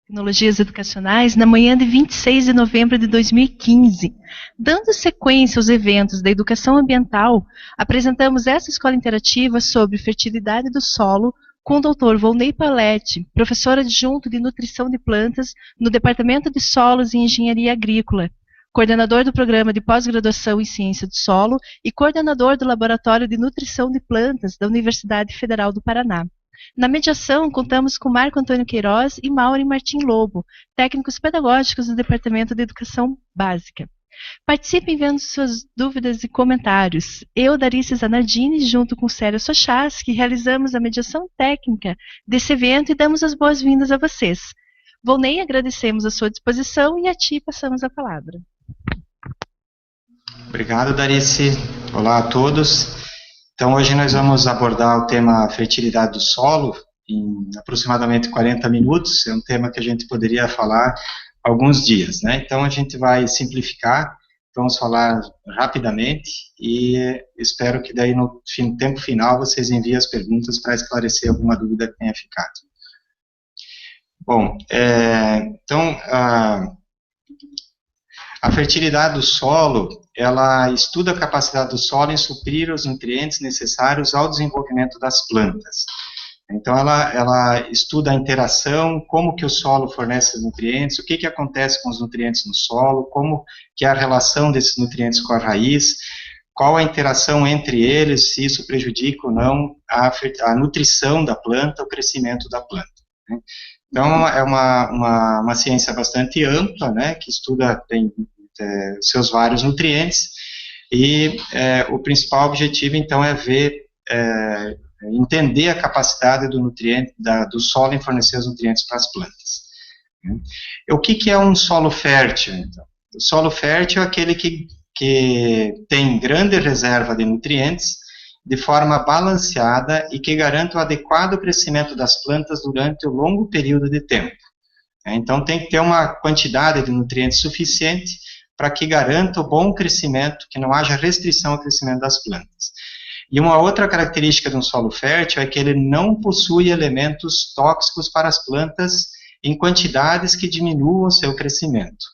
Tecnologias Educacionais na manhã de 26 de novembro de 2015. Dando sequência aos eventos da educação ambiental, apresentamos essa escola interativa sobre fertilidade do solo com o Dr. Volney Paletti, professor adjunto de nutrição de plantas no Departamento de Solos e Engenharia Agrícola, coordenador do programa de pós-graduação em Ciência do Solo e coordenador do Laboratório de Nutrição de Plantas da Universidade Federal do Paraná. Na mediação, contamos com Marco Antônio Queiroz e Maureen Martim Lobo, técnicos pedagógicos do Departamento de Educação Básica. Participem enviando suas dúvidas e comentários. Eu, Darice Zanardini, junto com Célia Sochas, que realizamos a mediação técnica desse evento e damos as boas-vindas a vocês. Volney, agradecemos a sua disposição e a ti passamos a palavra. Obrigado, Darice. Olá a todos. Então, hoje nós vamos abordar o tema fertilidade do solo em aproximadamente 40 minutos. É um tema que a gente poderia falar alguns dias, né? Então, a gente vai simplificar, vamos falar rapidamente e espero que daí no tempo final vocês enviem as perguntas para esclarecer alguma dúvida que tenha ficado. Bom, então, a fertilidade do solo, ela estuda a capacidade do solo em suprir os nutrientes necessários ao desenvolvimento das plantas. Então, ela estuda a interação, como que o solo fornece os nutrientes, o que acontece com os nutrientes no solo, como que é a relação desses nutrientes com a raiz, qual a interação entre eles, se isso prejudica ou não a nutrição da planta, o crescimento da planta, né? Então, é uma ciência bastante ampla, né, que estuda seus vários nutrientes, e o principal objetivo, então, é entender a capacidade do solo em fornecer os nutrientes para as plantas. O que é um solo fértil, então? O solo fértil é aquele que tem grande reserva de nutrientes, de forma balanceada e que garante o adequado crescimento das plantas durante o longo período de tempo. Então, tem que ter uma quantidade de nutrientes suficiente para que garanta o bom crescimento, que não haja restrição ao crescimento das plantas. E uma outra característica de um solo fértil é que ele não possui elementos tóxicos para as plantas em quantidades que diminuam o seu crescimento.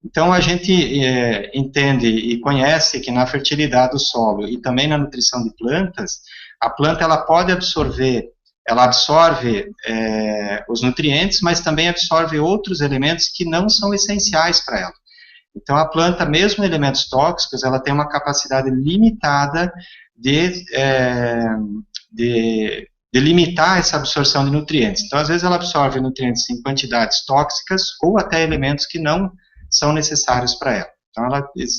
Então, a gente entende e conhece que na fertilidade do solo e também na nutrição de plantas, a planta ela pode absorve os nutrientes, mas também absorve outros elementos que não são essenciais para ela. Então, a planta, mesmo elementos tóxicos, ela tem uma capacidade limitada de limitar essa absorção de nutrientes. Então, às vezes, ela absorve nutrientes em quantidades tóxicas ou até elementos que não são necessários para ela. Então,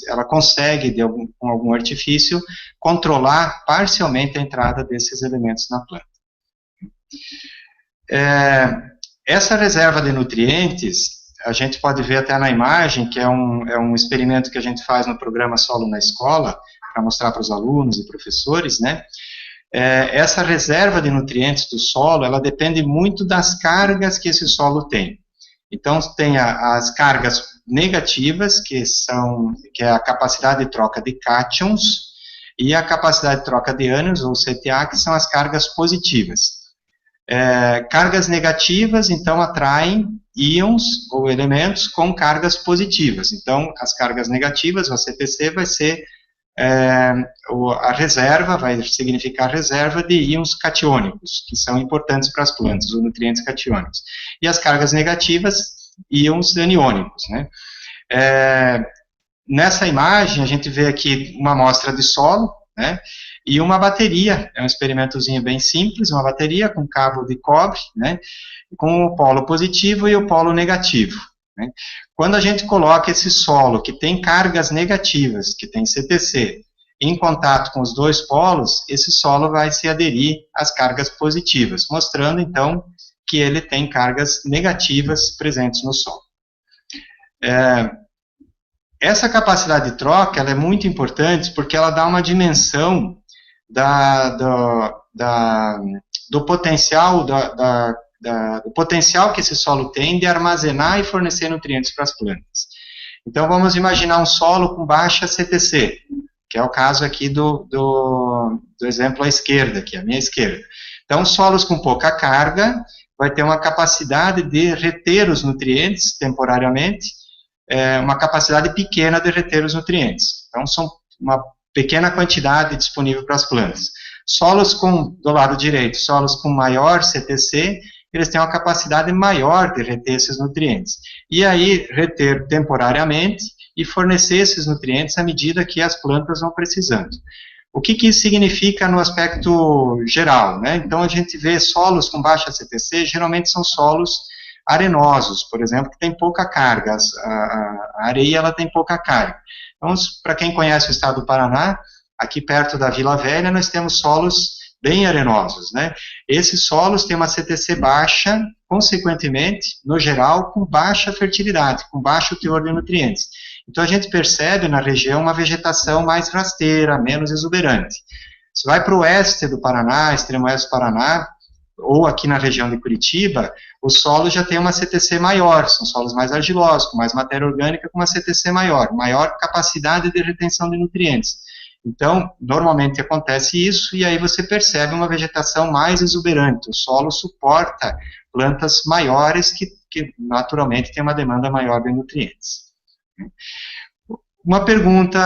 ela consegue, com algum artifício, controlar parcialmente a entrada desses elementos na planta. Essa reserva de nutrientes, a gente pode ver até na imagem, que é um experimento que a gente faz no programa Solo na Escola, para mostrar para os alunos e professores, né? Essa reserva de nutrientes do solo, ela depende muito das cargas que esse solo tem. Então, tem as cargas negativas, que é a capacidade de troca de cátions, e a capacidade de troca de ânions, ou CTA, que são as cargas positivas. Cargas negativas, então, atraem íons ou elementos com cargas positivas. Então, as cargas negativas, o CTC, vai ser a reserva, vai significar reserva de íons catiônicos, que são importantes para as plantas, os nutrientes catiônicos. E as cargas negativas, íons aniônicos, né? Nessa imagem, a gente vê aqui uma amostra de solo, né? E uma bateria, é um experimentozinho bem simples, uma bateria com cabo de cobre, né? Com o polo positivo e o polo negativo, né? Quando a gente coloca esse solo que tem cargas negativas, que tem CTC, em contato com os dois polos, esse solo vai se aderir às cargas positivas, mostrando então que ele tem cargas negativas presentes no solo. Essa capacidade de troca ela é muito importante porque ela dá uma dimensão do potencial do potencial que esse solo tem de armazenar e fornecer nutrientes para as plantas. Então, vamos imaginar um solo com baixa CTC, que é o caso aqui do exemplo à esquerda, aqui, à minha esquerda. Então, solos com pouca carga vai ter uma capacidade de reter os nutrientes temporariamente, uma capacidade pequena de reter os nutrientes. Então, são uma pequena quantidade disponível para as plantas. Solos do lado direito, solos com maior CTC, eles têm uma capacidade maior de reter esses nutrientes. E aí, reter temporariamente e fornecer esses nutrientes à medida que as plantas vão precisando. O que isso significa no aspecto geral, né? Então, a gente vê solos com baixa CTC, geralmente são solos arenosos, por exemplo, que tem pouca carga. A areia, ela tem pouca carga. Então, para quem conhece o estado do Paraná, aqui perto da Vila Velha, nós temos solos bem arenosos, né? Esses solos têm uma CTC baixa, consequentemente, no geral, com baixa fertilidade, com baixo teor de nutrientes. Então, a gente percebe na região uma vegetação mais rasteira, menos exuberante. Se vai para o oeste do Paraná, extremo oeste do Paraná, ou aqui na região de Curitiba, o solo já tem uma CTC maior, são solos mais argilosos, com mais matéria orgânica, com uma CTC maior capacidade de retenção de nutrientes. Então, normalmente acontece isso, e aí você percebe uma vegetação mais exuberante, o solo suporta plantas maiores que naturalmente têm uma demanda maior de nutrientes. Uma pergunta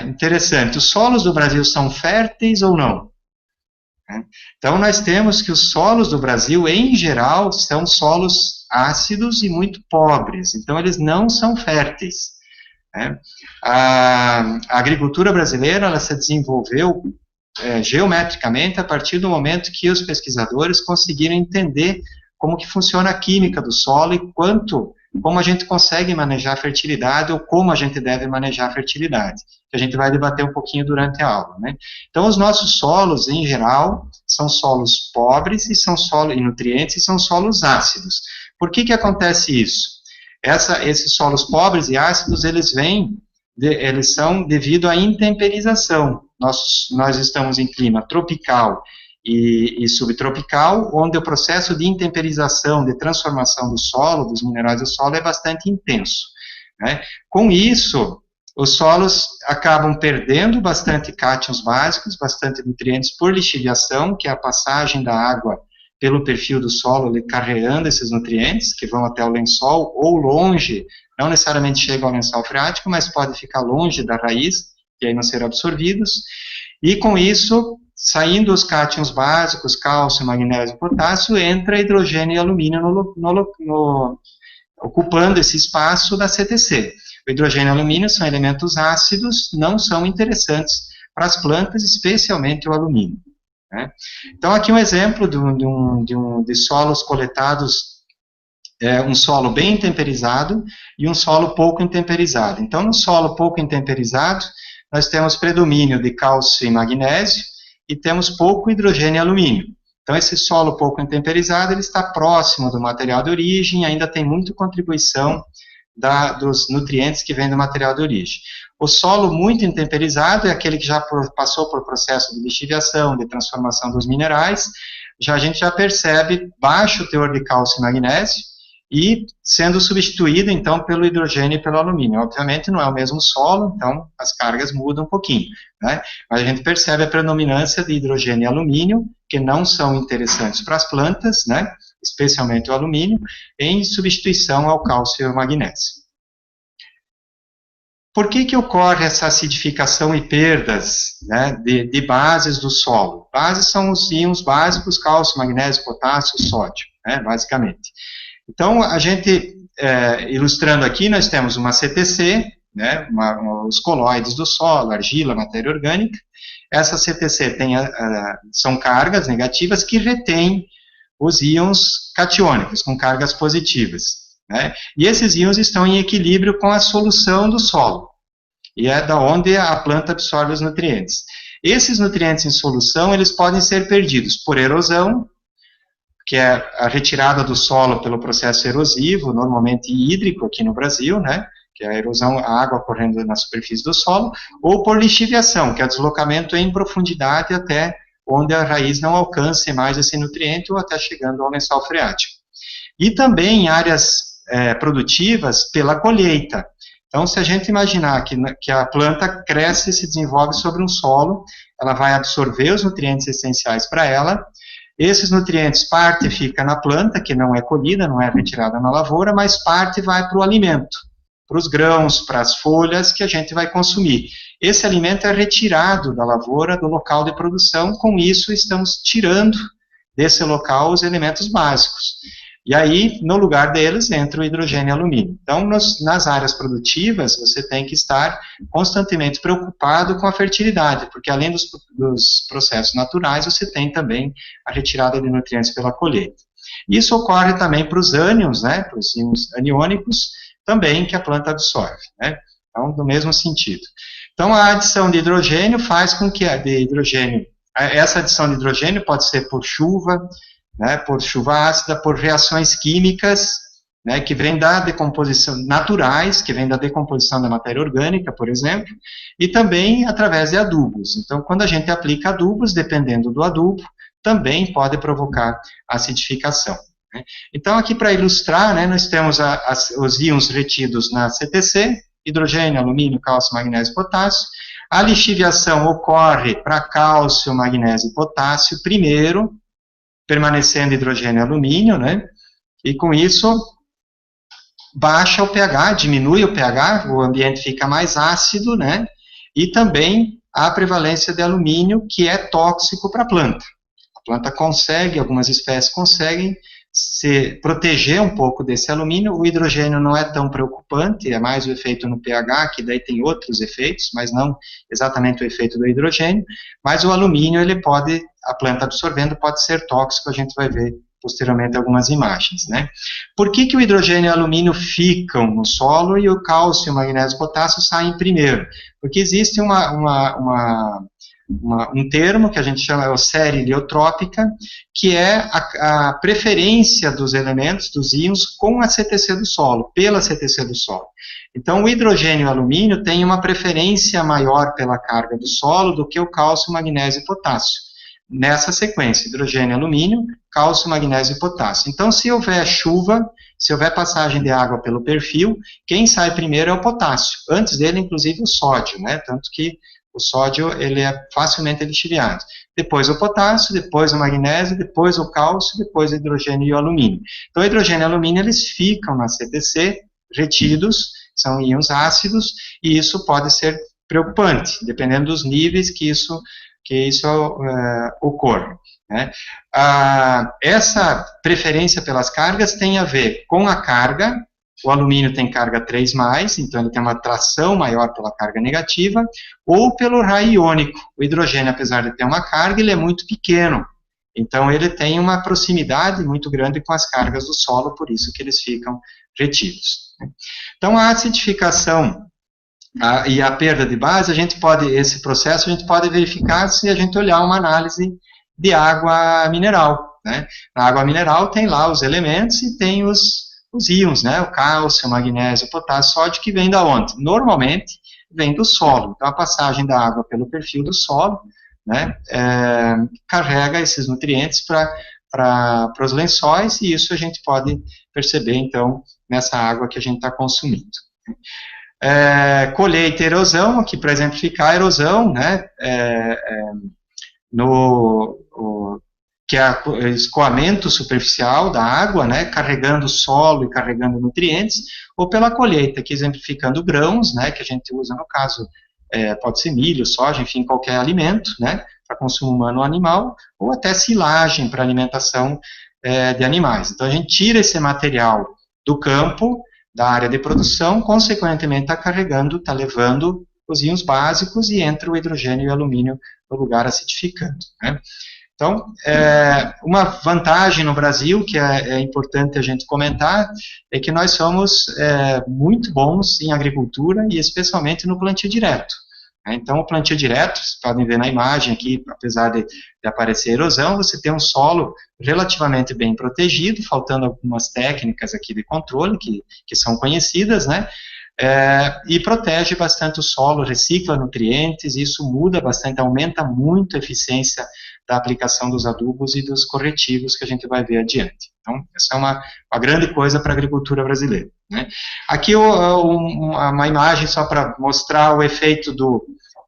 interessante, os solos do Brasil são férteis ou não? Então, nós temos que os solos do Brasil, em geral, são solos ácidos e muito pobres, então eles não são férteis. A agricultura brasileira, ela se desenvolveu geometricamente a partir do momento que os pesquisadores conseguiram entender como que funciona a química do solo e como a gente consegue manejar a fertilidade ou como a gente deve manejar a fertilidade, que a gente vai debater um pouquinho durante a aula, né? Então, os nossos solos, em geral, são solos pobres e nutrientes e são solos ácidos. Por que acontece isso? Esses solos pobres e ácidos, eles são devido à intemperização. Nós estamos em clima tropical e subtropical, onde o processo de intemperização, de transformação do solo, dos minerais do solo, é bastante intenso, né? Com isso, os solos acabam perdendo bastante cátions básicos, bastante nutrientes por lixiviação, que é a passagem da água pelo perfil do solo, carregando esses nutrientes, que vão até o lençol, ou longe, não necessariamente chegam ao lençol freático, mas pode ficar longe da raiz, e aí não ser absorvidos, e com isso, saindo os cátions básicos, cálcio, magnésio e potássio, entra hidrogênio e alumínio ocupando esse espaço da CTC. O hidrogênio e alumínio são elementos ácidos, não são interessantes para as plantas, especialmente o alumínio, né? Então, aqui um exemplo de solos coletados, um solo bem intemperizado e um solo pouco intemperizado. Então, no solo pouco intemperizado, nós temos predomínio de cálcio e magnésio, e temos pouco hidrogênio e alumínio. Então, esse solo pouco intemperizado, ele está próximo do material de origem, ainda tem muita contribuição dos nutrientes que vêm do material de origem. O solo muito intemperizado é aquele que já passou por processo de lixiviação, de transformação dos minerais, a gente já percebe baixo teor de cálcio e magnésio, e sendo substituído, então, pelo hidrogênio e pelo alumínio. Obviamente, não é o mesmo solo, então, as cargas mudam um pouquinho, né? Mas a gente percebe a predominância de hidrogênio e alumínio, que não são interessantes para as plantas, né? Especialmente o alumínio, em substituição ao cálcio e ao magnésio. Por que ocorre essa acidificação e perdas, né, de bases do solo? Bases são os íons básicos, cálcio, magnésio, potássio, sódio, né, basicamente. Então, a gente, ilustrando aqui, nós temos uma CTC, né, os colóides do solo, argila, matéria orgânica. Essa CTC são cargas negativas que retêm os íons catiônicos, com cargas positivas, né, e esses íons estão em equilíbrio com a solução do solo, e é da onde a planta absorve os nutrientes. Esses nutrientes em solução, eles podem ser perdidos por erosão, que é a retirada do solo pelo processo erosivo, normalmente hídrico aqui no Brasil, né, que é a erosão, a água correndo na superfície do solo, ou por lixiviação, que é o deslocamento em profundidade até onde a raiz não alcance mais esse nutriente, ou até chegando ao lençol freático. E também em áreas produtivas pela colheita. Então, se a gente imaginar que a planta cresce e se desenvolve sobre um solo, ela vai absorver os nutrientes essenciais para ela, Esses nutrientes, parte fica na planta, que não é colhida, não é retirada na lavoura, mas parte vai para o alimento, para os grãos, para as folhas que a gente vai consumir. Esse alimento é retirado da lavoura, do local de produção, com isso estamos tirando desse local os elementos básicos. E aí, no lugar deles, entra o hidrogênio e alumínio. Então, nas áreas produtivas, você tem que estar constantemente preocupado com a fertilidade, porque além dos processos naturais, você tem também a retirada de nutrientes pela colheita. Isso ocorre também para os ânions, né, para os íons aniônicos, também que a planta absorve, né? Então, do mesmo sentido. Então, a adição de hidrogênio faz com que essa adição de hidrogênio pode ser por chuva, né, por chuva ácida, por reações químicas, né, que vêm da decomposição, naturais, que vêm da decomposição da matéria orgânica, por exemplo, e também através de adubos. Então, quando a gente aplica adubos, dependendo do adubo, também pode provocar acidificação. Né. Então, aqui para ilustrar, né, nós temos os íons retidos na CTC, hidrogênio, alumínio, cálcio, magnésio e potássio. A lixiviação ocorre para cálcio, magnésio e potássio primeiro, permanecendo hidrogênio e alumínio, né? E com isso, baixa o pH, diminui o pH, o ambiente fica mais ácido, né? E também a prevalência de alumínio, que é tóxico para a planta. A planta consegue, algumas espécies conseguem se proteger um pouco desse alumínio. O hidrogênio não é tão preocupante, é mais o efeito no pH, que daí tem outros efeitos, mas não exatamente o efeito do hidrogênio. Mas o alumínio, ele pode, a planta absorvendo, pode ser tóxico, a gente vai ver posteriormente algumas imagens, né? Por que o hidrogênio e o alumínio ficam no solo e o cálcio, o magnésio e o potássio saem primeiro? Porque existe um termo que a gente chama de série heliotrópica, que é a preferência dos elementos, dos íons, com a CTC do solo, pela CTC do solo. Então, o hidrogênio e o alumínio têm uma preferência maior pela carga do solo do que o cálcio, magnésio e potássio. Nessa sequência, hidrogênio, alumínio, cálcio, magnésio e potássio. Então, se houver chuva, se houver passagem de água pelo perfil, quem sai primeiro é o potássio. Antes dele, inclusive, o sódio, né? Tanto que o sódio, ele é facilmente lixiviado. Depois o potássio, depois o magnésio, depois o cálcio, depois o hidrogênio e o alumínio. Então, o hidrogênio e o alumínio, eles ficam na CTC, retidos, são íons ácidos, e isso pode ser preocupante, dependendo dos níveis que isso ocorre. Né? Essa preferência pelas cargas tem a ver com a carga. O alumínio tem carga 3+, então ele tem uma atração maior pela carga negativa, ou pelo raio iônico. O hidrogênio, apesar de ter uma carga, ele é muito pequeno, então ele tem uma proximidade muito grande com as cargas do solo, por isso que eles ficam retidos. Então, a acidificação e a perda de base, esse processo a gente pode verificar se a gente olhar uma análise de água mineral. Né? Na água mineral tem lá os elementos e tem os íons, né? O cálcio, o magnésio, o potássio, sódio, que vem da onde? Normalmente vem do solo. Então, a passagem da água pelo perfil do solo, né, carrega esses nutrientes para os lençóis, e isso a gente pode perceber, então, nessa água que a gente está consumindo. Colheita e erosão, aqui para exemplificar a erosão, né, que é o escoamento superficial da água, né, carregando o solo e carregando nutrientes, ou pela colheita, que exemplificando grãos, né, que a gente usa no caso, pode ser milho, soja, enfim, qualquer alimento, né, para consumo humano ou animal, ou até silagem para alimentação de animais. Então, a gente tira esse material do campo, da área de produção, consequentemente está carregando, está levando os íons básicos e entra o hidrogênio e o alumínio no lugar acidificando, né. Então, uma vantagem no Brasil, que é importante a gente comentar, é que nós somos muito bons em agricultura e especialmente no plantio direto. Então, o plantio direto, vocês podem ver na imagem aqui, apesar de aparecer erosão, você tem um solo relativamente bem protegido, faltando algumas técnicas aqui de controle que são conhecidas, né? E protege bastante o solo, recicla nutrientes, isso muda bastante, aumenta muito a eficiência da aplicação dos adubos e dos corretivos que a gente vai ver adiante. Então, essa é uma grande coisa para a agricultura brasileira. Né? Aqui uma imagem só para mostrar o efeito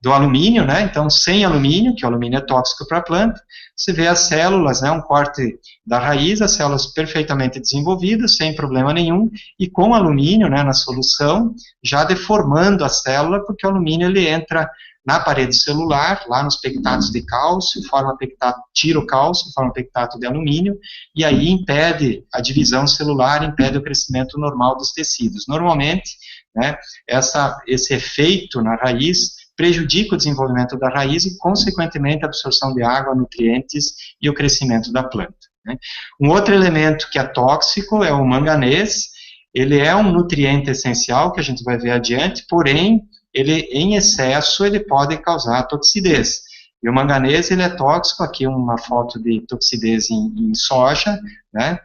do alumínio, né? Então, sem alumínio, que o alumínio é tóxico para a planta, você vê as células, né? Um corte da raiz, as células perfeitamente desenvolvidas, sem problema nenhum, e com alumínio, né, na solução, já deformando a célula, porque o alumínio ele entra na parede celular, lá nos pectatos de cálcio, forma pectato, tira o cálcio, forma pectato de alumínio, e aí impede a divisão celular, impede o crescimento normal dos tecidos. Normalmente, né, esse efeito na raiz prejudica o desenvolvimento da raiz e, consequentemente, a absorção de água, nutrientes e o crescimento da planta, né. Um outro elemento que é tóxico é o manganês. Ele é um nutriente essencial, que a gente vai ver adiante, porém, ele, em excesso, ele pode causar toxidez. E o manganês, ele é tóxico, aqui uma foto de toxidez em soja, né,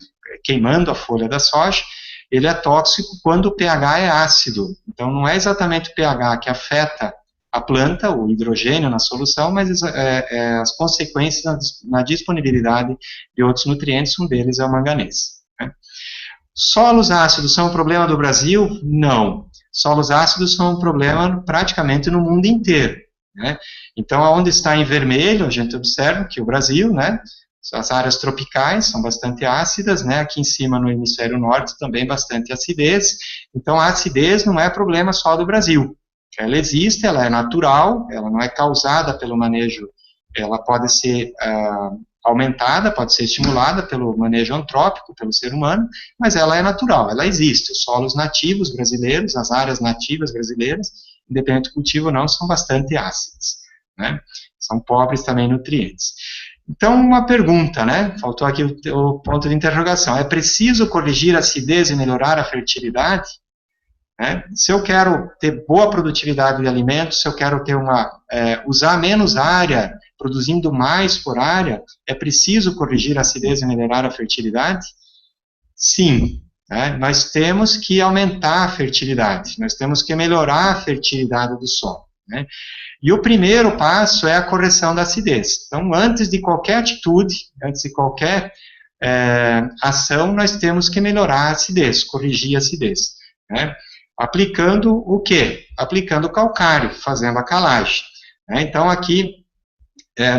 queimando a folha da soja. Ele é tóxico quando o pH é ácido. Então, não é exatamente o pH que afeta a planta, o hidrogênio na solução, mas as consequências na disponibilidade de outros nutrientes, um deles é o manganês, né. Solos ácidos são um problema do Brasil? Não. Solos ácidos são um problema praticamente no mundo inteiro, né. Então, onde está em vermelho, a gente observa que o Brasil, né, as áreas tropicais são bastante ácidas, né, aqui em cima no hemisfério norte também bastante acidez. Então, a acidez não é problema só do Brasil. Ela existe, ela é natural, ela não é causada pelo manejo, ela pode ser aumentada, pode ser estimulada pelo manejo antrópico, pelo ser humano, mas ela é natural, ela existe. Os solos nativos brasileiros, as áreas nativas brasileiras, independente do cultivo ou não, são bastante ácidas, né? São pobres também em nutrientes. Então, uma pergunta, né? Faltou aqui o ponto de interrogação. É preciso corrigir a acidez e melhorar a fertilidade? Né? Se eu quero ter boa produtividade de alimentos, se eu quero ter usar menos área, produzindo mais por área, é preciso corrigir a acidez e melhorar a fertilidade? Sim, né? Nós temos que aumentar a fertilidade, nós temos que melhorar a fertilidade do solo, né? E o primeiro passo é a correção da acidez. Então, antes de qualquer atitude, antes de qualquer ação, nós temos que melhorar a acidez, corrigir a acidez, né? Aplicando o quê? Aplicando o calcário, fazendo a calagem, né? Então, aqui,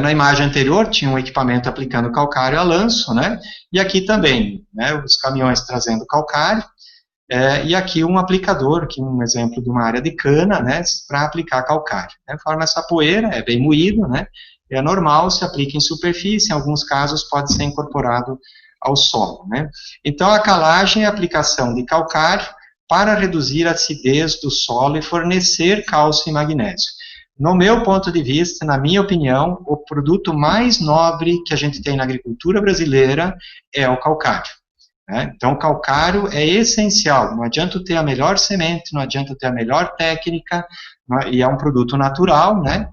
na imagem anterior, tinha um equipamento aplicando calcário a lanço, né? E aqui também, né, os caminhões trazendo calcário, e aqui um aplicador, aqui um exemplo de uma área de cana, né, para aplicar calcário, né? Forma essa poeira, é bem moído, né? É normal, se aplica em superfície, em alguns casos pode ser incorporado ao solo, né? Então, a calagem é a aplicação de calcário para reduzir a acidez do solo e fornecer cálcio e magnésio. No meu ponto de vista, na minha opinião, o produto mais nobre que a gente tem na agricultura brasileira é o calcário, né? Então, o calcário é essencial. Não adianta ter a melhor semente, não adianta ter a melhor técnica, e é um produto natural, né?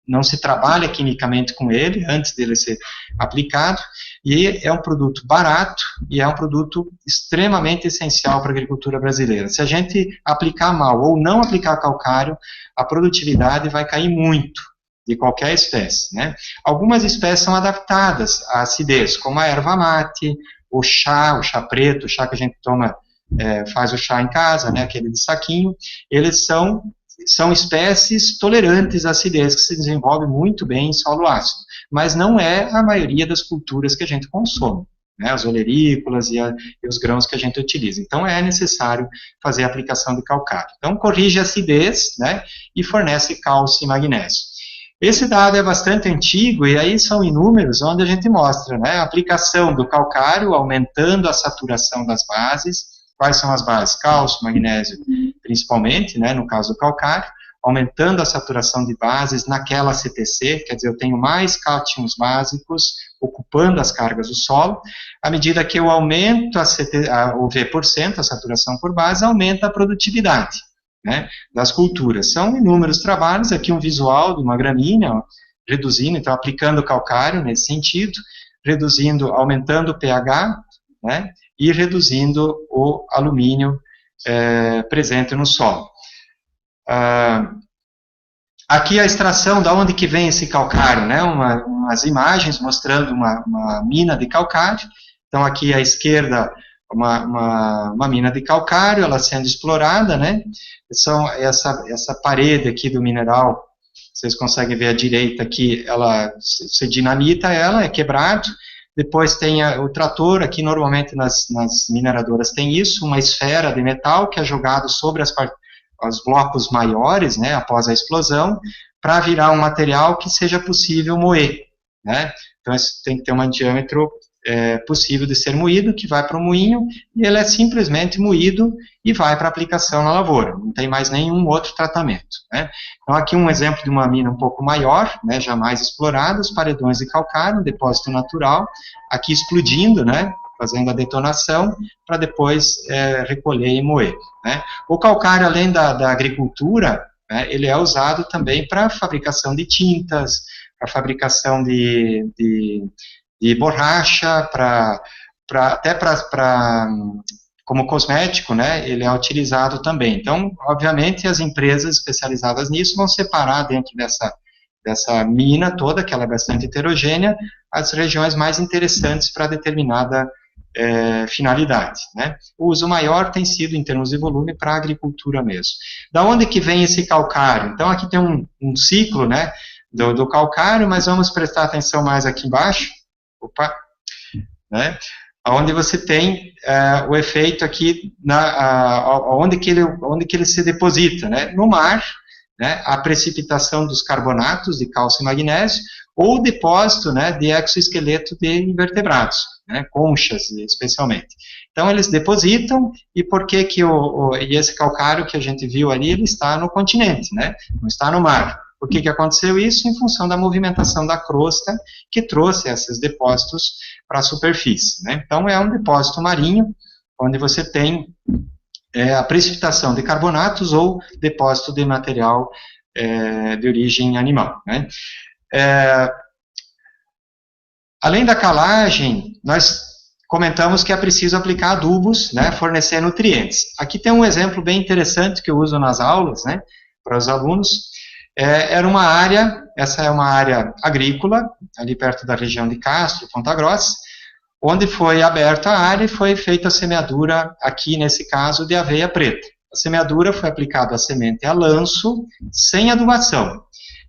Não se trabalha quimicamente com ele antes dele ser aplicado, e é um produto barato e é um produto extremamente essencial para a agricultura brasileira. Se a gente aplicar mal ou não aplicar calcário, a produtividade vai cair muito de qualquer espécie, né? Algumas espécies são adaptadas à acidez, como a erva mate, o chá preto, o chá que a gente toma, faz o chá em casa, né, aquele de saquinho. Eles são espécies tolerantes à acidez, que se desenvolve muito bem em solo ácido, mas não é a maioria das culturas que a gente consome, né, as olerícolas e os grãos que a gente utiliza. Então, é necessário fazer a aplicação de calcário. Então, corrige a acidez, né, e fornece cálcio e magnésio. Esse dado é bastante antigo, e aí são inúmeros, onde a gente mostra, né, a aplicação do calcário, aumentando a saturação das bases. Quais são as bases? Cálcio, magnésio, principalmente, né, no caso do calcário, aumentando a saturação de bases naquela CTC, quer dizer, eu tenho mais cátions básicos ocupando as cargas do solo. À medida que eu aumento o V%, a saturação por base, aumenta a produtividade, né, das culturas. São inúmeros trabalhos, aqui um visual de uma gramínea, ó, reduzindo, então aplicando calcário nesse sentido, reduzindo, aumentando o pH, né, e reduzindo o alumínio presente no solo. Aqui a extração, da onde que vem esse calcário, né, umas imagens mostrando uma mina de calcário. Então aqui à esquerda uma mina de calcário, ela sendo explorada, né? Essa parede aqui do mineral, vocês conseguem ver à direita aqui, ela se dinamita, ela é quebrado. Depois tem o trator, aqui normalmente nas mineradoras tem isso, uma esfera de metal que é jogado sobre os blocos maiores, né, após a explosão, para virar um material que seja possível moer, né? Então, tem que ter um diâmetro possível de ser moído, que vai para o moinho, e ele é simplesmente moído e vai para aplicação na lavoura, não tem mais nenhum outro tratamento, né? Então, aqui um exemplo de uma mina um pouco maior, né, jamais explorada, os paredões de calcário, um depósito natural, aqui explodindo, né, fazendo a detonação, para depois recolher e moer, né? O calcário, além da agricultura, né, ele é usado também para fabricação de tintas, para fabricação de borracha, até como cosmético, né, ele é utilizado também. Então, obviamente, as empresas especializadas nisso vão separar dentro dessa mina toda, que ela é bastante heterogênea, as regiões mais interessantes para determinada finalidade, né. O uso maior tem sido, em termos de volume, para a agricultura mesmo. Da onde que vem esse calcário? Então, aqui tem um ciclo, né, do calcário, mas vamos prestar atenção mais aqui embaixo, né, onde você tem o efeito aqui, onde que ele se deposita, né, no mar, né, a precipitação dos carbonatos de cálcio e magnésio, ou o depósito, né, de exoesqueleto de invertebrados, né, conchas especialmente. Então eles depositam, e por que e esse calcário que a gente viu ali, ele está no continente, né, não está no mar. Por que aconteceu isso? Em função da movimentação da crosta, que trouxe esses depósitos para a superfície, né? Então, é um depósito marinho, onde você tem a precipitação de carbonatos ou depósito de material de origem animal, né? Além da calagem, nós comentamos que é preciso aplicar adubos, né, fornecer nutrientes. Aqui tem um exemplo bem interessante que eu uso nas aulas, né, para os alunos. Era uma área, essa é uma área agrícola, ali perto da região de Castro, Ponta Grossa, onde foi aberta a área e foi feita a semeadura, aqui nesse caso, de aveia preta. A semeadura foi aplicada a semente a lanço, sem adubação.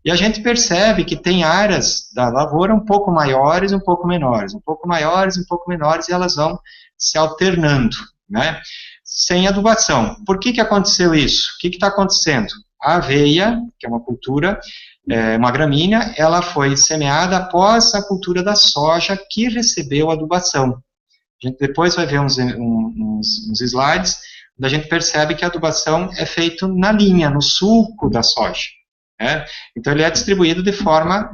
E a gente percebe que tem áreas da lavoura um pouco maiores, um pouco menores, um pouco maiores, um pouco menores, e elas vão se alternando, né, sem adubação. Por que aconteceu isso? O que está acontecendo? A aveia, que é uma cultura, uma gramínea, ela foi semeada após a cultura da soja, que recebeu adubação. A gente depois vai ver uns slides, onde a gente percebe que a adubação é feita na linha, no sulco da soja, né? Então ele é distribuído de forma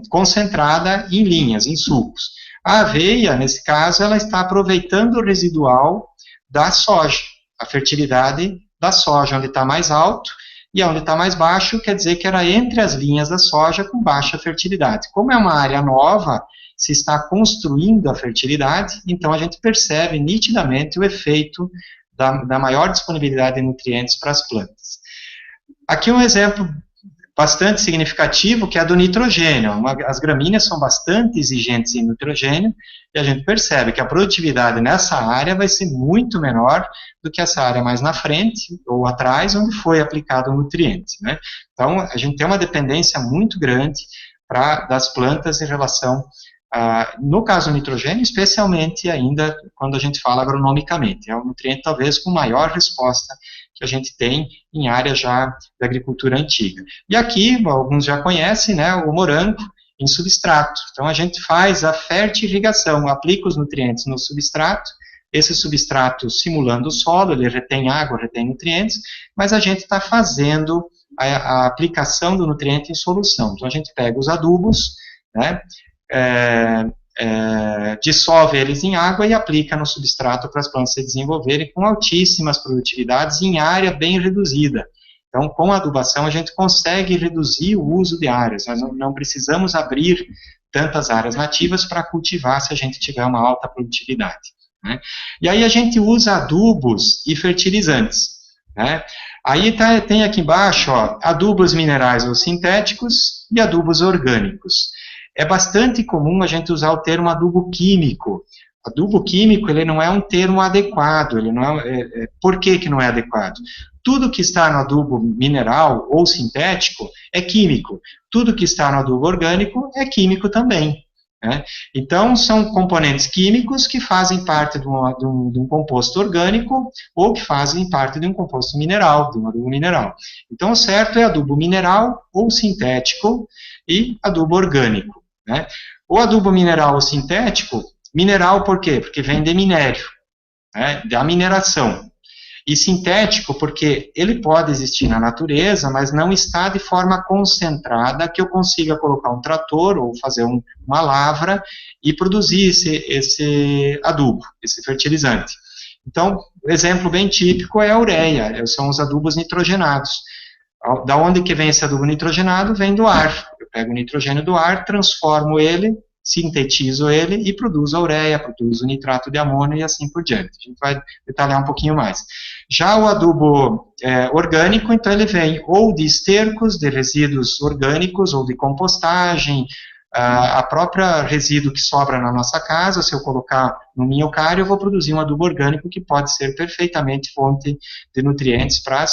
concentrada em linhas, em sulcos. A aveia, nesse caso, ela está aproveitando o residual da soja, a fertilidade da soja, onde está mais alto, e onde está mais baixo, quer dizer que era entre as linhas da soja com baixa fertilidade. Como é uma área nova, se está construindo a fertilidade, então a gente percebe nitidamente o efeito da maior disponibilidade de nutrientes para as plantas. Aqui um exemplo bastante significativo, que é do nitrogênio. As gramíneas são bastante exigentes em nitrogênio, e a gente percebe que a produtividade nessa área vai ser muito menor do que essa área mais na frente, ou atrás, onde foi aplicado o nutriente, né? Então, a gente tem uma dependência muito grande das plantas em relação no caso do nitrogênio, especialmente ainda quando a gente fala agronomicamente. É um nutriente talvez com maior resposta que a gente tem em área já da agricultura antiga. E aqui, alguns já conhecem, né, o morango em substrato. Então a gente faz a fertirrigação, aplica os nutrientes no substrato, esse substrato simulando o solo, ele retém água, retém nutrientes, mas a gente está fazendo a aplicação do nutriente em solução. Então a gente pega os adubos, né, dissolve eles em água e aplica no substrato para as plantas se desenvolverem com altíssimas produtividades em área bem reduzida. Então, com a adubação, a gente consegue reduzir o uso de áreas, nós não precisamos abrir tantas áreas nativas para cultivar se a gente tiver uma alta produtividade, né? E aí a gente usa adubos e fertilizantes, né? Aí tem aqui embaixo, ó, adubos minerais ou sintéticos e adubos orgânicos. É bastante comum a gente usar o termo adubo químico. Adubo químico, ele não é um termo adequado, ele não por que não é adequado? Tudo que está no adubo mineral ou sintético é químico, tudo que está no adubo orgânico é químico também. Né? Então, são componentes químicos que fazem parte de um composto orgânico ou que fazem parte de um composto mineral, de um adubo mineral. Então, o certo é adubo mineral ou sintético e adubo orgânico. Né? O adubo mineral ou sintético, mineral por quê? Porque vem de minério, né? Da mineração. E sintético porque ele pode existir na natureza, mas não está de forma concentrada que eu consiga colocar um trator ou fazer uma lavra e produzir esse adubo, esse fertilizante. Então, o exemplo bem típico é a ureia, são os adubos nitrogenados. Da onde que vem esse adubo nitrogenado? Vem do ar. Eu pego o nitrogênio do ar, transformo ele, sintetizo ele e produzo a ureia, produzo o nitrato de amônio e assim por diante. A gente vai detalhar um pouquinho mais. Já o adubo orgânico, então ele vem ou de estercos, de resíduos orgânicos, ou de compostagem, a própria resíduo que sobra na nossa casa, se eu colocar no minhocário, eu vou produzir um adubo orgânico que pode ser perfeitamente fonte de nutrientes para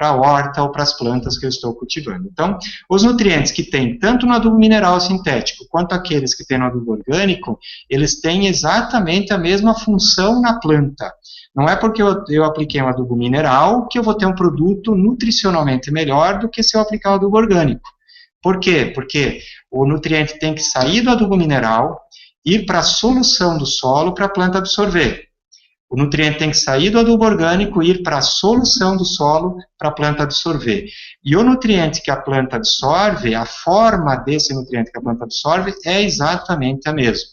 a horta ou para as plantas que eu estou cultivando. Então, os nutrientes que tem tanto no adubo mineral sintético quanto aqueles que tem no adubo orgânico, eles têm exatamente a mesma função na planta. Não é porque eu apliquei um adubo mineral que eu vou ter um produto nutricionalmente melhor do que se eu aplicar o adubo orgânico. Por quê? Porque o nutriente tem que sair do adubo mineral, ir para a solução do solo para a planta absorver. O nutriente tem que sair do adubo orgânico e ir para a solução do solo para a planta absorver. E o nutriente que a planta absorve, a forma desse nutriente que a planta absorve é exatamente a mesma.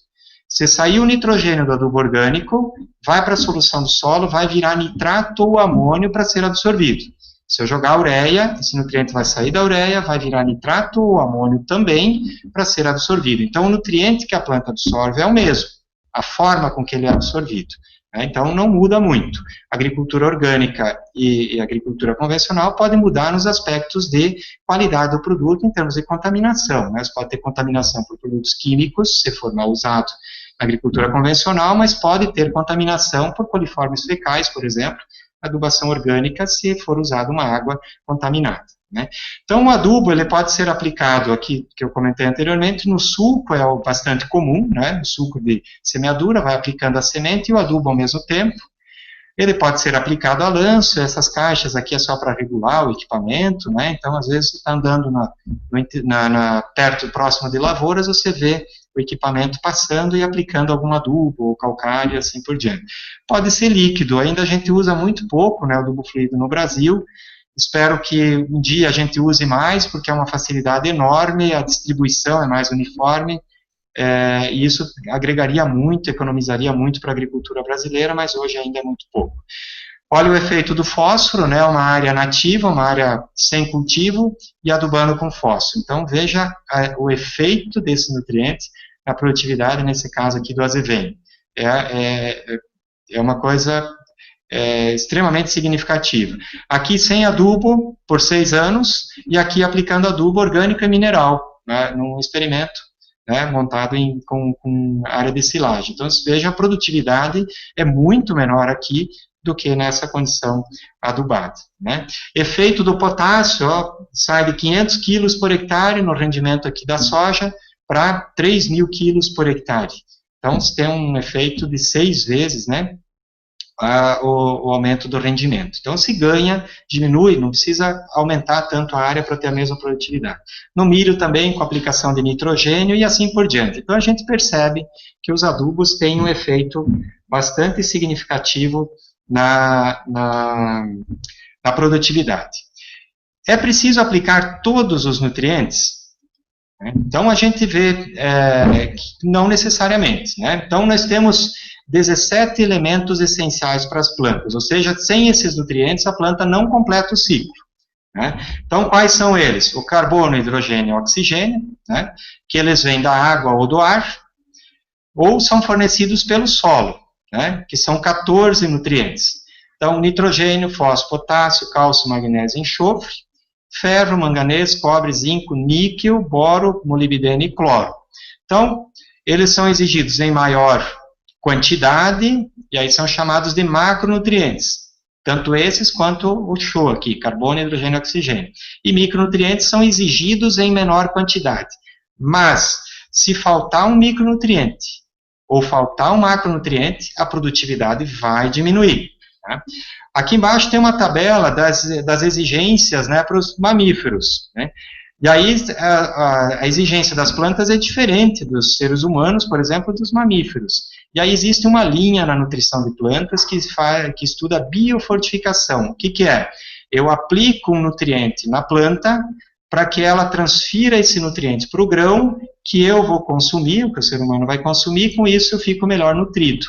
Se sair o nitrogênio do adubo orgânico, vai para a solução do solo, vai virar nitrato ou amônio para ser absorvido. Se eu jogar ureia, esse nutriente vai sair da ureia, vai virar nitrato ou amônio também para ser absorvido. Então, o nutriente que a planta absorve é o mesmo, a forma com que ele é absorvido. Então, não muda muito. A agricultura orgânica e a agricultura convencional podem mudar nos aspectos de qualidade do produto em termos de contaminação. Né? Você pode ter contaminação por produtos químicos, se for mal usado na agricultura convencional, mas pode ter contaminação por coliformes fecais, por exemplo, adubação orgânica, se for usada uma água contaminada. Né? Então, o adubo ele pode ser aplicado aqui, que eu comentei anteriormente, no sulco, é bastante comum, né? No sulco de semeadura, vai aplicando a semente e o adubo ao mesmo tempo. Ele pode ser aplicado a lanço, essas caixas aqui é só para regular o equipamento, né? Então, às vezes, você está andando perto, próximo de lavouras, você vê o equipamento passando e aplicando algum adubo ou calcário e assim por diante. Pode ser líquido, ainda a gente usa muito pouco, né, o adubo fluido no Brasil. Espero que um dia a gente use mais, porque é uma facilidade enorme, a distribuição é mais uniforme, e isso agregaria muito, economizaria muito para a agricultura brasileira, mas hoje ainda é muito pouco. Olha o efeito do fósforo, né, uma área nativa, uma área sem cultivo, e adubando com fósforo. Então, veja o efeito desse nutriente na produtividade, nesse caso aqui do azevém. É uma coisa extremamente significativa. Aqui sem adubo por 6 anos, e aqui aplicando adubo orgânico e mineral, né, num experimento, né, montado com área de silagem. Então, veja, a produtividade é muito menor aqui do que nessa condição adubada. Né. Efeito do potássio, sai de 500 quilos por hectare no rendimento aqui da soja para 3.000 quilos por hectare. Então, você tem um efeito de 6 vezes, né, o aumento do rendimento. Então, se ganha, diminui, não precisa aumentar tanto a área para ter a mesma produtividade. No milho também, com aplicação de nitrogênio e assim por diante. Então, a gente percebe que os adubos têm um efeito bastante significativo na produtividade. É preciso aplicar todos os nutrientes? Então, a gente vê que não necessariamente. Né? Então, nós temos 17 elementos essenciais para as plantas, ou seja, sem esses nutrientes, a planta não completa o ciclo. Né? Então, quais são eles? O carbono, hidrogênio e oxigênio, né? Que eles vêm da água ou do ar, ou são fornecidos pelo solo, né? Que são 14 nutrientes. Então, nitrogênio, fósforo, potássio, cálcio, magnésio e enxofre, ferro, manganês, cobre, zinco, níquel, boro, molibdênio e cloro. Então, eles são exigidos em maior quantidade, e aí são chamados de macronutrientes. Tanto esses quanto o show aqui, carbono, hidrogênio e oxigênio. E micronutrientes são exigidos em menor quantidade. Mas, se faltar um micronutriente ou faltar um macronutriente, a produtividade vai diminuir. Tá? Aqui embaixo tem uma tabela das exigências, né, para os mamíferos. Né? E aí a exigência das plantas é diferente dos seres humanos, por exemplo, dos mamíferos. E aí existe uma linha na nutrição de plantas que estuda a biofortificação. O que é? Eu aplico um nutriente na planta para que ela transfira esse nutriente para o grão que eu vou consumir, o que o ser humano vai consumir, com isso eu fico melhor nutrido.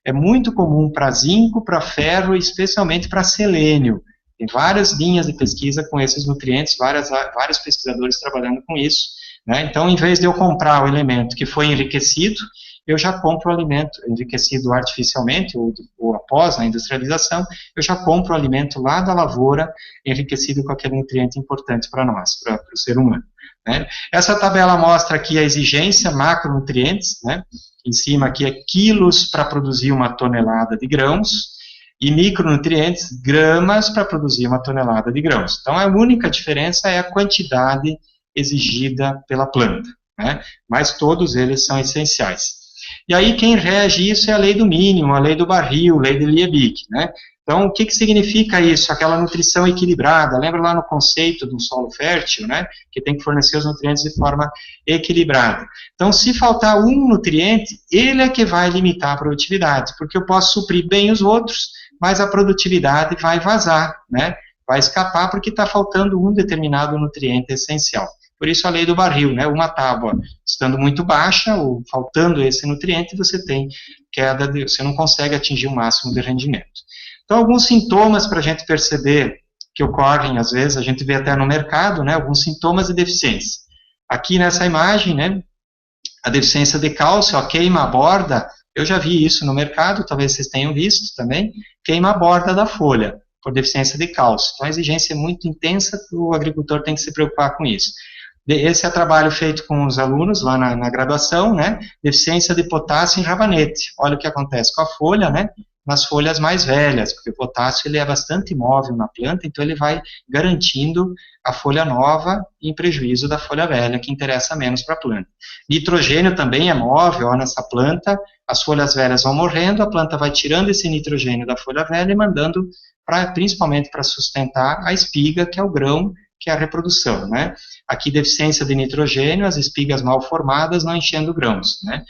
É muito comum para zinco, para ferro e especialmente para selênio. Tem várias linhas de pesquisa com esses nutrientes, vários pesquisadores trabalhando com isso. Né? Então, em vez de eu comprar o elemento que foi enriquecido, eu já compro o alimento enriquecido artificialmente, ou após a industrialização, eu já compro o alimento lá da lavoura, enriquecido com aquele nutriente importante para nós, para o ser humano. Né? Essa tabela mostra aqui a exigência macronutrientes, né? Em cima aqui é quilos para produzir uma tonelada de grãos, e micronutrientes, gramas para produzir uma tonelada de grãos. Então, a única diferença é a quantidade exigida pela planta, né? Mas todos eles são essenciais. E aí, quem rege isso é a lei do mínimo, a lei do barril, a lei de Liebig, né? Então, o que significa isso? Aquela nutrição equilibrada. Lembra lá no conceito do solo fértil, né? Que tem que fornecer os nutrientes de forma equilibrada. Então, se faltar um nutriente, ele é que vai limitar a produtividade, porque eu posso suprir bem os outros, mas a produtividade vai vazar, né? Vai escapar porque está faltando um determinado nutriente essencial. Por isso a lei do barril, né? Uma tábua estando muito baixa, ou faltando esse nutriente, você tem queda, você não consegue atingir o máximo de rendimento. Então, alguns sintomas para a gente perceber que ocorrem, às vezes, a gente vê até no mercado, né? Alguns sintomas de deficiência. Aqui nessa imagem, né? A deficiência de cálcio, a queima a borda, eu já vi isso no mercado, talvez vocês tenham visto também, queima a borda da folha, por deficiência de cálcio. Então, a exigência é muito intensa, o agricultor tem que se preocupar com isso. Esse é trabalho feito com os alunos lá na graduação, né? Deficiência de potássio em rabanete. Olha o que acontece com a folha, né? Nas folhas mais velhas, porque o potássio ele é bastante móvel na planta, então ele vai garantindo a folha nova em prejuízo da folha velha, que interessa menos para a planta. Nitrogênio também é móvel, ó, nessa planta, as folhas velhas vão morrendo, a planta vai tirando esse nitrogênio da folha velha e mandando principalmente para sustentar a espiga, que é o grão, que é a reprodução, né? Aqui deficiência de nitrogênio, as espigas mal formadas não enchendo grãos, né?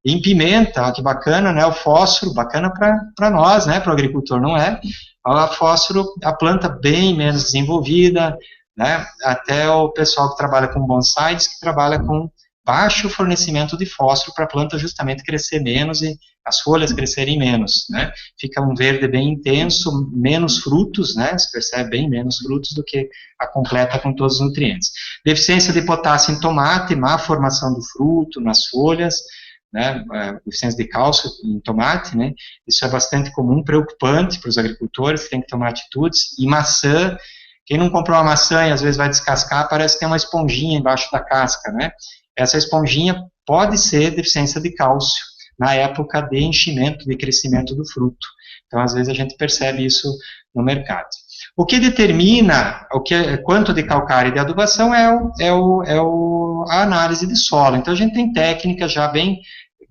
Em pimenta, ó, que bacana, né? O fósforo, bacana para nós, né? Para o agricultor não é. O fósforo, a planta bem menos desenvolvida, né? Até o pessoal que trabalha com bonsai diz que trabalha com baixo fornecimento de fósforo para a planta justamente crescer menos e as folhas crescerem menos, né? Fica um verde bem intenso, menos frutos, né? Se percebe bem menos frutos do que a completa com todos os nutrientes. Deficiência de potássio em tomate, má formação do fruto nas folhas, né? Deficiência de cálcio em tomate, né? Isso é bastante comum, preocupante para os agricultores, que têm que tomar atitudes. E maçã, quem não comprou uma maçã e às vezes vai descascar, parece que tem uma esponjinha embaixo da casca, né? Essa esponjinha pode ser deficiência de cálcio na época de enchimento, de crescimento do fruto. Então, às vezes, a gente percebe isso no mercado. O que determina quanto de calcário e de adubação a análise de solo. Então, a gente tem técnicas já bem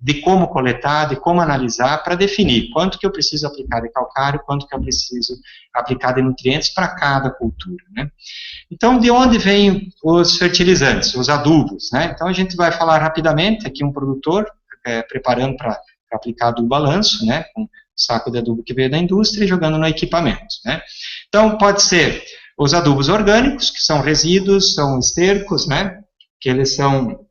de como coletar, de como analisar, para definir quanto que eu preciso aplicar de calcário, quanto que eu preciso aplicar de nutrientes para cada cultura, né? Então, de onde vêm os fertilizantes, os adubos, né? Então, a gente vai falar rapidamente, aqui um produtor preparando para aplicar adubo balanço, né? Com um saco de adubo que veio da indústria e jogando no equipamento, né? Então, pode ser os adubos orgânicos, que são resíduos, são estercos, né? Que eles são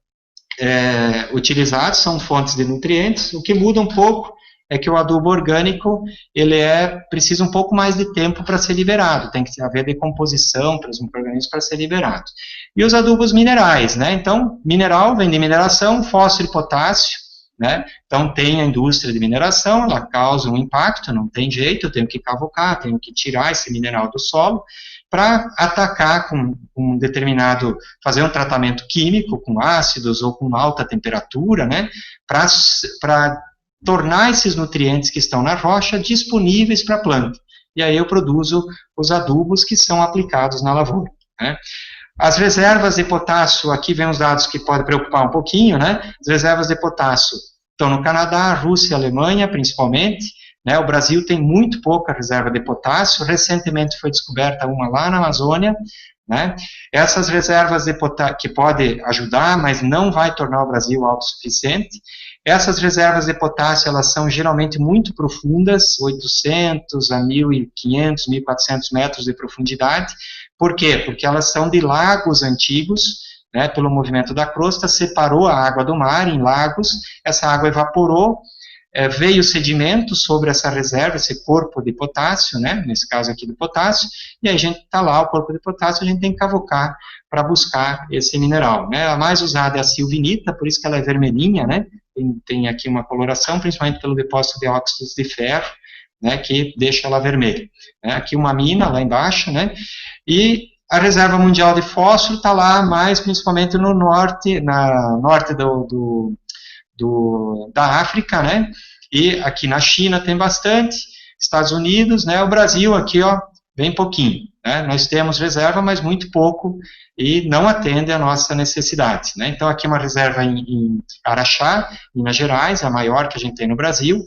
utilizados, são fontes de nutrientes. O que muda um pouco é que o adubo orgânico, ele precisa um pouco mais de tempo para ser liberado, tem que haver decomposição para os micro-organismos para ser liberado. E os adubos minerais, né? Então, mineral vem de mineração, fósforo e potássio, né? Então, tem a indústria de mineração, ela causa um impacto, não tem jeito, eu tenho que cavocar, tenho que tirar esse mineral do solo, para atacar com um determinado, fazer um tratamento químico com ácidos ou com alta temperatura, né, para tornar esses nutrientes que estão na rocha disponíveis para a planta. E aí eu produzo os adubos que são aplicados na lavoura, né? As reservas de potássio, aqui vem os dados que podem preocupar um pouquinho, né? As reservas de potássio estão no Canadá, Rússia, Alemanha, principalmente, né? O Brasil tem muito pouca reserva de potássio, recentemente foi descoberta uma lá na Amazônia, né? Essas reservas de potássio, que pode ajudar, mas não vai tornar o Brasil autossuficiente. Essas reservas de potássio, elas são geralmente muito profundas, 800 a 1.500, 1.400 metros de profundidade. Por quê? Porque elas são de lagos antigos, né, pelo movimento da crosta, separou a água do mar em lagos, essa água evaporou, veio sedimento sobre essa reserva, esse corpo de potássio, né, nesse caso aqui do potássio, e aí a gente está lá, o corpo de potássio, a gente tem que cavocar para buscar esse mineral, né. A mais usada é a silvinita, por isso que ela é vermelhinha, né, tem aqui uma coloração, principalmente pelo depósito de óxidos de ferro, né, que deixa ela vermelha, né. Aqui uma mina lá embaixo, né, e a reserva mundial de fósforo está lá, mais principalmente no norte, norte da África, né, e aqui na China tem bastante, Estados Unidos, né, o Brasil aqui, ó, bem pouquinho, né, nós temos reserva, mas muito pouco, e não atende à nossa necessidade, né, então aqui uma reserva em Araxá, Minas Gerais, a maior que a gente tem no Brasil,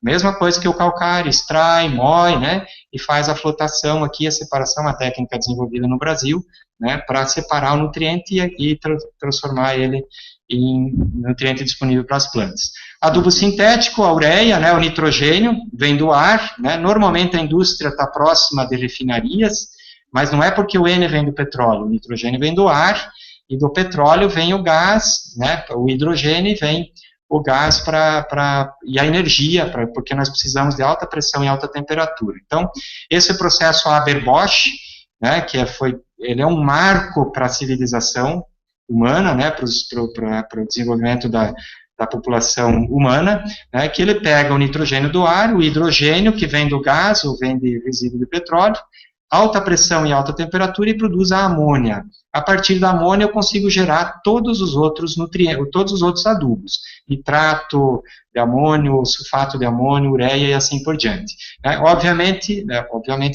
mesma coisa que o calcário, extrai, moe, né, e faz a flotação aqui, a separação, a técnica desenvolvida no Brasil, né, para separar o nutriente e transformar ele em nutriente disponível para as plantas. Adubo sintético, a ureia, né, o nitrogênio, vem do ar, né, normalmente a indústria está próxima de refinarias, mas não é porque o N vem do petróleo, o nitrogênio vem do ar, e do petróleo vem o gás, né, o hidrogênio, e vem o gás e a energia, porque nós precisamos de alta pressão e alta temperatura. Então, esse processo Haber-Bosch, né, ele é um marco para a civilização humana, né, para o desenvolvimento da população humana, né, que ele pega o nitrogênio do ar, o hidrogênio, que vem do gás ou vem de resíduo de petróleo, alta pressão e alta temperatura, e produz a amônia. A partir da amônia eu consigo gerar todos os outros nutrientes, todos os outros adubos, nitrato de amônio, sulfato de amônio, ureia e assim por diante. Obviamente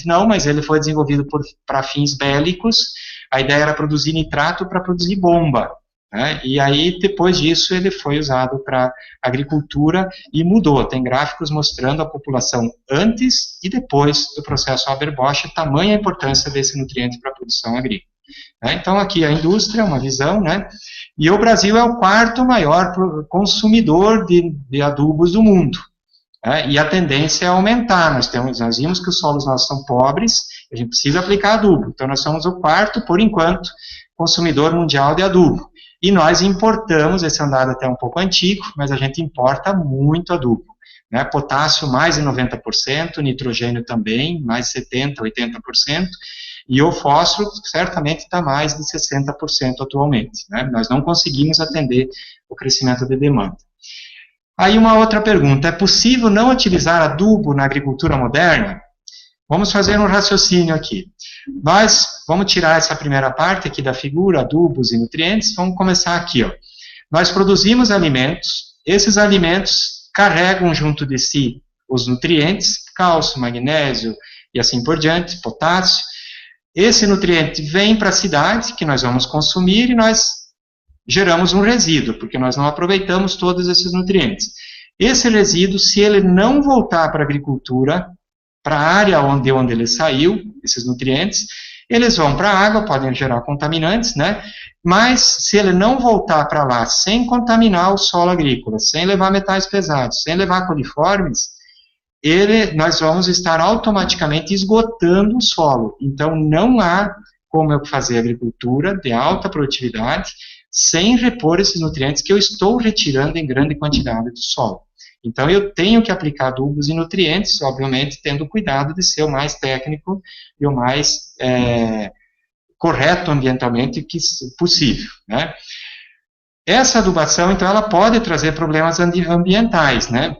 não, mas ele foi desenvolvido para fins bélicos. A ideia era produzir nitrato para produzir bomba, né? E aí, depois disso, ele foi usado para agricultura e mudou. Tem gráficos mostrando a população antes e depois do processo Haber-Bosch, tamanha a importância desse nutriente para a produção agrícola. Então, aqui a indústria, uma visão, né? E o Brasil é o quarto maior consumidor de adubos do mundo. E a tendência é aumentar. Nós vimos que os solos nossos são pobres, a gente precisa aplicar adubo. Então, nós somos o quarto, por enquanto, consumidor mundial de adubo. E nós importamos, esse é um dado até um pouco antigo, mas a gente importa muito adubo. Né? Potássio mais de 90%, nitrogênio também, mais de 70%, 80%, e o fósforo certamente está mais de 60% atualmente. Né? Nós não conseguimos atender o crescimento de demanda. Aí uma outra pergunta, é possível não utilizar adubo na agricultura moderna? Vamos fazer um raciocínio aqui. Nós vamos tirar essa primeira parte aqui da figura, adubos e nutrientes, vamos começar aqui, ó. Nós produzimos alimentos, esses alimentos carregam junto de si os nutrientes, cálcio, magnésio e assim por diante, potássio. Esse nutriente vem para a cidade, que nós vamos consumir, e nós geramos um resíduo, porque nós não aproveitamos todos esses nutrientes. Esse resíduo, se ele não voltar para a agricultura, para a área onde ele saiu, esses nutrientes, eles vão para a água, podem gerar contaminantes, né? Mas se ele não voltar para lá sem contaminar o solo agrícola, sem levar metais pesados, sem levar coliformes, nós vamos estar automaticamente esgotando o solo. Então não há como eu fazer agricultura de alta produtividade sem repor esses nutrientes que eu estou retirando em grande quantidade do solo. Então, eu tenho que aplicar adubos e nutrientes, obviamente, tendo cuidado de ser o mais técnico e o mais correto ambientalmente possível, né? Essa adubação, então, ela pode trazer problemas ambientais, né?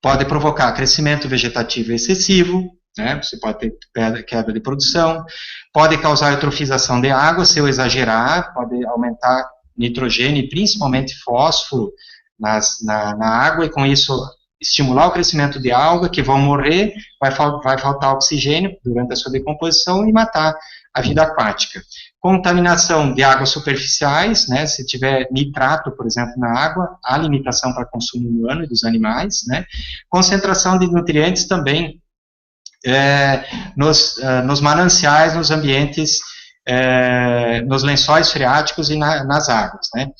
Pode provocar crescimento vegetativo excessivo, né? Você pode ter queda de produção, pode causar eutrofização de água, se eu exagerar, pode aumentar nitrogênio e principalmente fósforo na água, e com isso estimular o crescimento de alga, que vão morrer, vai faltar oxigênio durante a sua decomposição e matar a vida aquática. Contaminação de águas superficiais, né, se tiver nitrato, por exemplo, na água, há limitação para consumo humano e dos animais, né. Concentração de nutrientes também nos mananciais, nos ambientes, nos lençóis freáticos e nas águas, né.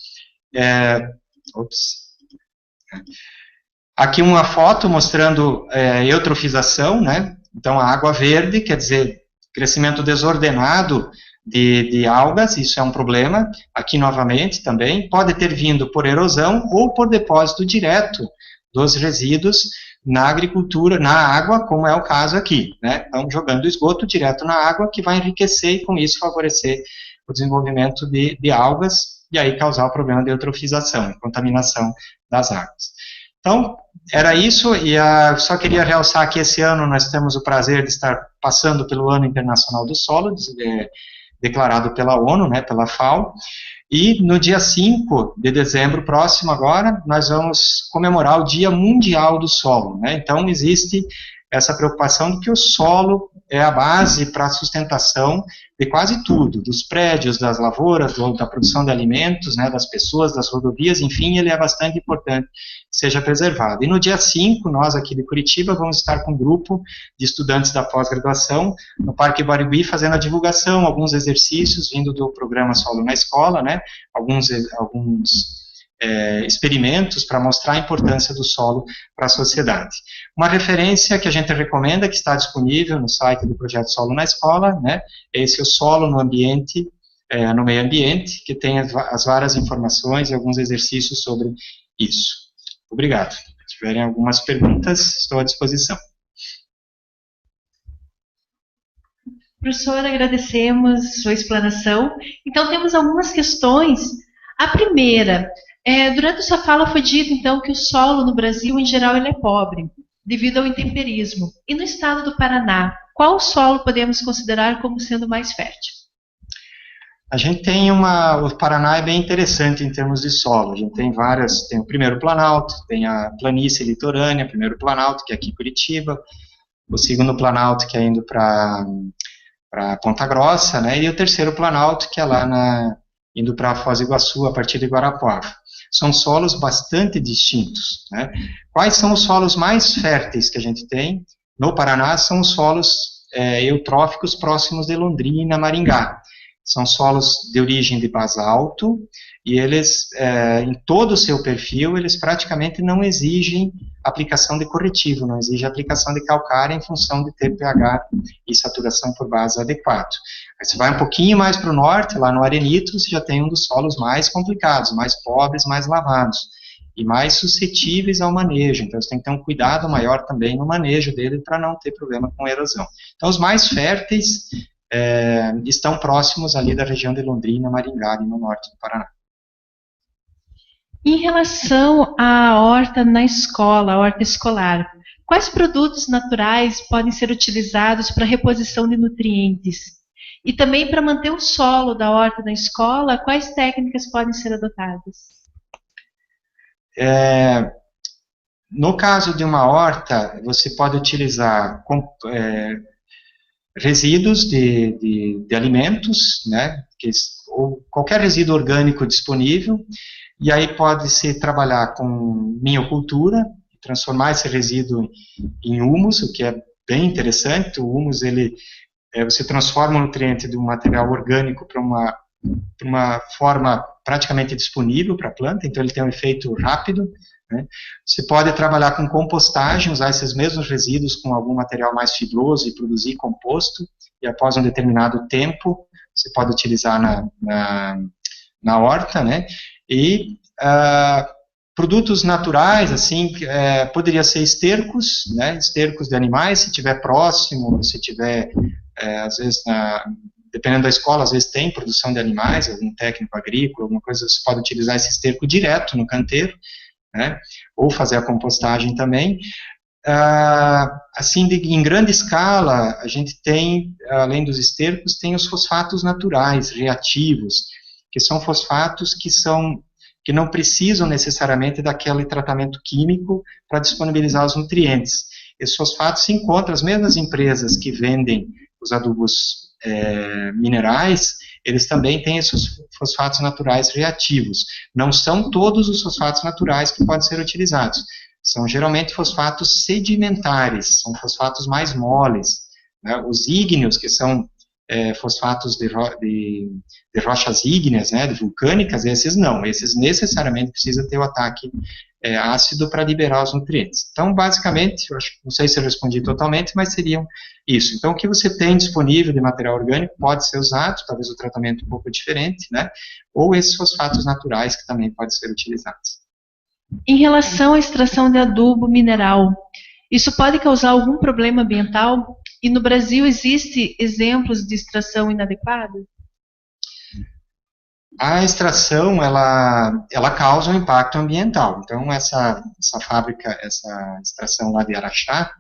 Aqui uma foto mostrando eutrofização, né, então a água verde, quer dizer, crescimento desordenado de algas, isso é um problema, aqui novamente também, pode ter vindo por erosão ou por depósito direto dos resíduos na agricultura, na água, como é o caso aqui, né, então jogando esgoto direto na água, que vai enriquecer e com isso favorecer o desenvolvimento de algas, e aí causar o problema de eutrofização, contaminação das águas. Então, era isso, e só queria realçar que esse ano nós temos o prazer de estar passando pelo Ano Internacional do Solo, declarado pela ONU, né, pela FAO, e no dia 5 de dezembro próximo agora, nós vamos comemorar o Dia Mundial do Solo, né, então existe essa preocupação de que o solo é a base para a sustentação de quase tudo, dos prédios, das lavouras, da produção de alimentos, né, das pessoas, das rodovias, enfim, ele é bastante importante que seja preservado. E no dia 5, nós aqui de Curitiba vamos estar com um grupo de estudantes da pós-graduação no Parque Barigui fazendo a divulgação, alguns exercícios vindo do programa Solo na Escola, né, alguns experimentos para mostrar a importância do solo para a sociedade. Uma referência que a gente recomenda, que está disponível no site do Projeto Solo na Escola, né, é esse O Solo no Ambiente, no Meio Ambiente, que tem as várias informações e alguns exercícios sobre isso. Obrigado. Se tiverem algumas perguntas, estou à disposição. Professor, agradecemos sua explanação. Então, temos algumas questões. A primeira, durante a sua fala foi dito, então, que o solo no Brasil, em geral, ele é pobre, devido ao intemperismo. E no estado do Paraná, qual solo podemos considerar como sendo mais fértil? A gente tem o Paraná é bem interessante em termos de solo. A gente tem tem o primeiro Planalto, tem a planície litorânea, primeiro Planalto, que é aqui em Curitiba, o segundo Planalto, que é indo para Ponta Grossa, né, e o terceiro Planalto, que é lá indo para Foz do Iguaçu, a partir de Guarapuava. São solos bastante distintos, né. Quais são os solos mais férteis que a gente tem? No Paraná são os solos eutróficos próximos de Londrina, Maringá. São solos de origem de basalto, e eles, em todo o seu perfil, eles praticamente não exigem aplicação de corretivo, não exigem aplicação de calcário em função de ter pH e saturação por base adequado. Aí você vai um pouquinho mais para o norte, lá no Arenito, você já tem um dos solos mais complicados, mais pobres, mais lavados, e mais suscetíveis ao manejo, então você tem que ter um cuidado maior também no manejo dele para não ter problema com erosão. Então os mais férteis estão próximos ali da região de Londrina, Maringá, no norte do Paraná. Em relação à horta na escola, a horta escolar, quais produtos naturais podem ser utilizados para reposição de nutrientes? E também para manter o solo da horta na escola, quais técnicas podem ser adotadas? No caso de uma horta, você pode utilizar resíduos de alimentos, né, ou qualquer resíduo orgânico disponível, e aí pode-se trabalhar com minhocultura, transformar esse resíduo em humus, o que é bem interessante. O humus, você transforma o nutriente de um material orgânico para uma forma praticamente disponível para a planta, então ele tem um efeito rápido, né. Você pode trabalhar com compostagem, usar esses mesmos resíduos com algum material mais fibroso e produzir composto, e após um determinado tempo, você pode utilizar na horta, né, e produtos naturais, assim, poderia ser estercos, né, estercos de animais, se tiver próximo, se tiver, às vezes, dependendo da escola, às vezes tem produção de animais, algum técnico agrícola, alguma coisa, você pode utilizar esse esterco direto no canteiro, né, ou fazer a compostagem também. Assim, em grande escala, a gente tem, além dos estercos, tem os fosfatos naturais, reativos, que são fosfatos que que não precisam necessariamente daquele tratamento químico para disponibilizar os nutrientes. Esses fosfatos se encontram, as mesmas empresas que vendem os adubos minerais, eles também têm esses fosfatos naturais reativos. Não são todos os fosfatos naturais que podem ser utilizados. São geralmente fosfatos sedimentares, são fosfatos mais moles, né? Os ígneos, que são fosfatos de rochas ígneas, né, de vulcânicas, esses não, esses necessariamente precisam ter o ataque ácido para liberar os nutrientes. Então, basicamente, eu acho, não sei se eu respondi totalmente, mas seriam isso. Então, o que você tem disponível de material orgânico pode ser usado, talvez o tratamento um pouco diferente, né, ou esses fosfatos naturais que também podem ser utilizados. Em relação à extração de adubo mineral, isso pode causar algum problema ambiental? E no Brasil existem exemplos de extração inadequada? A extração, ela causa um impacto ambiental. Então, essa fábrica, essa extração lá de Araxá,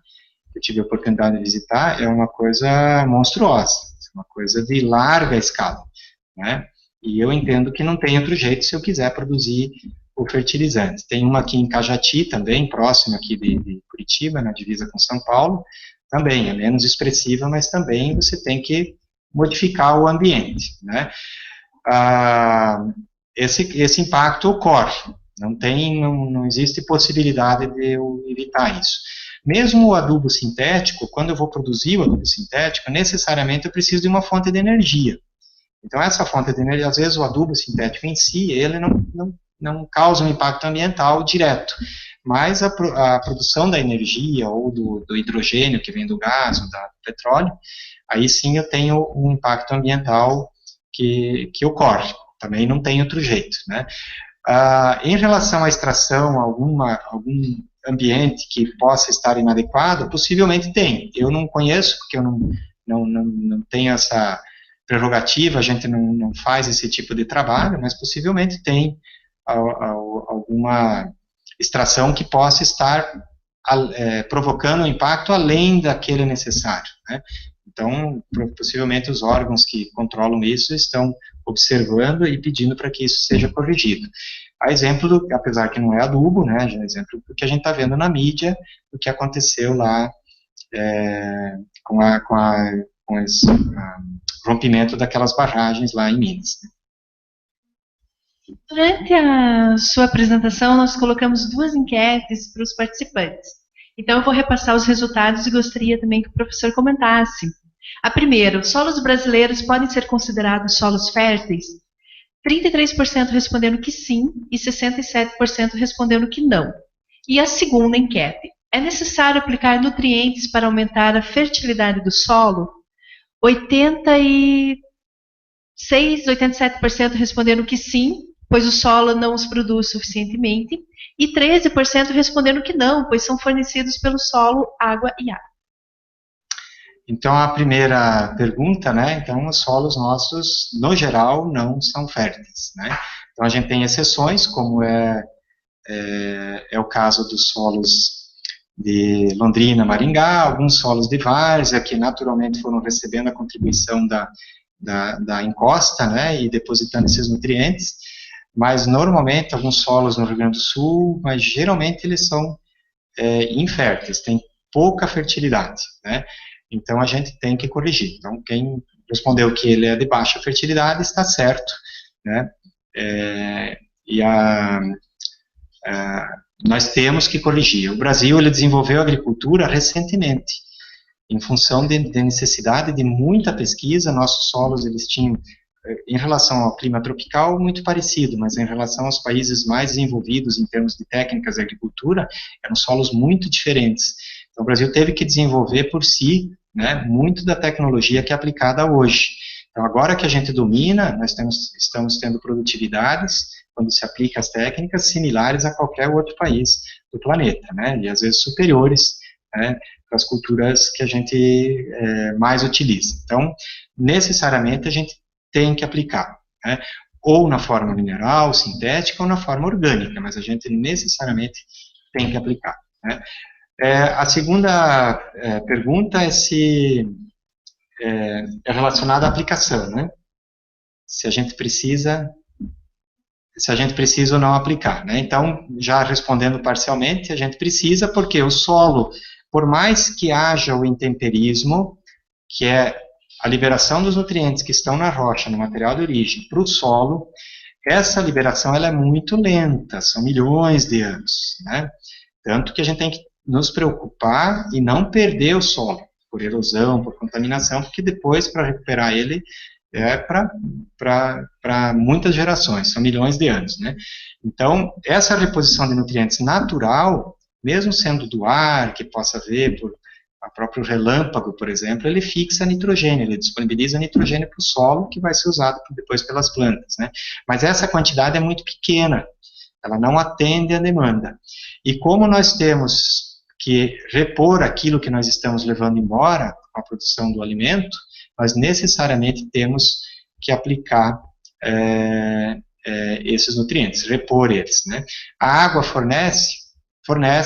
que eu tive a oportunidade de visitar, é uma coisa monstruosa, uma coisa de larga escala, né? E eu entendo que não tem outro jeito se eu quiser produzir o fertilizante. Tem uma aqui em Cajati também, próximo aqui de Curitiba, na divisa com São Paulo, também é menos expressiva, mas também você tem que modificar o ambiente, né? Esse impacto ocorre, não existe possibilidade de eu evitar isso. Mesmo o adubo sintético, quando eu vou produzir o adubo sintético, necessariamente eu preciso de uma fonte de energia. Então, essa fonte de energia, às vezes o adubo sintético em si, ele não causa um impacto ambiental direto, mas a produção da energia ou do hidrogênio que vem do gás ou do petróleo, aí sim eu tenho um impacto ambiental que ocorre, também não tem outro jeito, né? Em relação à extração, algum ambiente que possa estar inadequado, possivelmente tem. Eu não conheço, porque eu não tenho essa prerrogativa, a gente não faz esse tipo de trabalho, mas possivelmente tem alguma extração que possa estar provocando um impacto além daquele necessário, né? Então, possivelmente os órgãos que controlam isso estão observando e pedindo para que isso seja corrigido. A exemplo, apesar que não é adubo, né, já é exemplo do que a gente está vendo na mídia, do que aconteceu lá com esse rompimento daquelas barragens lá em Minas. Durante a sua apresentação, nós colocamos 2 enquetes para os participantes. Então, eu vou repassar os resultados e gostaria também que o professor comentasse. A primeira, os solos brasileiros podem ser considerados solos férteis? 33% respondendo que sim e 67% respondendo que não. E a segunda enquete, é necessário aplicar nutrientes para aumentar a fertilidade do solo? 87% respondendo que sim, pois o solo não os produz suficientemente, e 13% respondendo que não, pois são fornecidos pelo solo água e ar. Então, a primeira pergunta, né, então os solos nossos, no geral, não são férteis, né? Então, a gente tem exceções, como é o caso dos solos de Londrina, Maringá, alguns solos de várzea, que naturalmente foram recebendo a contribuição da encosta, né, e depositando esses nutrientes, mas normalmente alguns solos no Rio Grande do Sul, mas geralmente eles são inférteis, têm pouca fertilidade, né? Então a gente tem que corrigir. Então quem respondeu que ele é de baixa fertilidade está certo, né? Nós temos que corrigir. O Brasil ele desenvolveu a agricultura recentemente, em função de necessidade de muita pesquisa. Nossos solos eles tinham, em relação ao clima tropical, muito parecido, mas em relação aos países mais desenvolvidos em termos de técnicas de agricultura, eram solos muito diferentes. Então o Brasil teve que desenvolver por si, né, muito da tecnologia que é aplicada hoje. Então, agora que a gente domina, nós estamos tendo produtividades, quando se aplica as técnicas, similares a qualquer outro país do planeta, né, e às vezes superiores, né, para as culturas que a gente mais utiliza. Então, necessariamente, a gente tem que aplicar, né, ou na forma mineral, sintética, ou na forma orgânica, mas a gente necessariamente tem que aplicar, né. A segunda pergunta é se é relacionada à aplicação, né? Se a gente precisa se a gente precisa ou não aplicar, né? Então, já respondendo parcialmente, a gente precisa porque o solo, por mais que haja o intemperismo, que é a liberação dos nutrientes que estão na rocha, no material de origem, para o solo, essa liberação ela é muito lenta, são milhões de anos, né? Tanto que a gente tem que nos preocupar e não perder o solo, por erosão, por contaminação, porque depois, para recuperar ele, é para muitas gerações, são milhões de anos, né? Então, essa reposição de nutrientes natural, mesmo sendo do ar, que possa haver por a próprio relâmpago, por exemplo, ele fixa nitrogênio, ele disponibiliza nitrogênio para o solo, que vai ser usado depois pelas plantas, né? Mas essa quantidade é muito pequena, ela não atende à demanda. E como nós temos que repor aquilo que nós estamos levando embora com a produção do alimento, nós necessariamente temos que aplicar esses nutrientes, repor eles, né? A água fornece,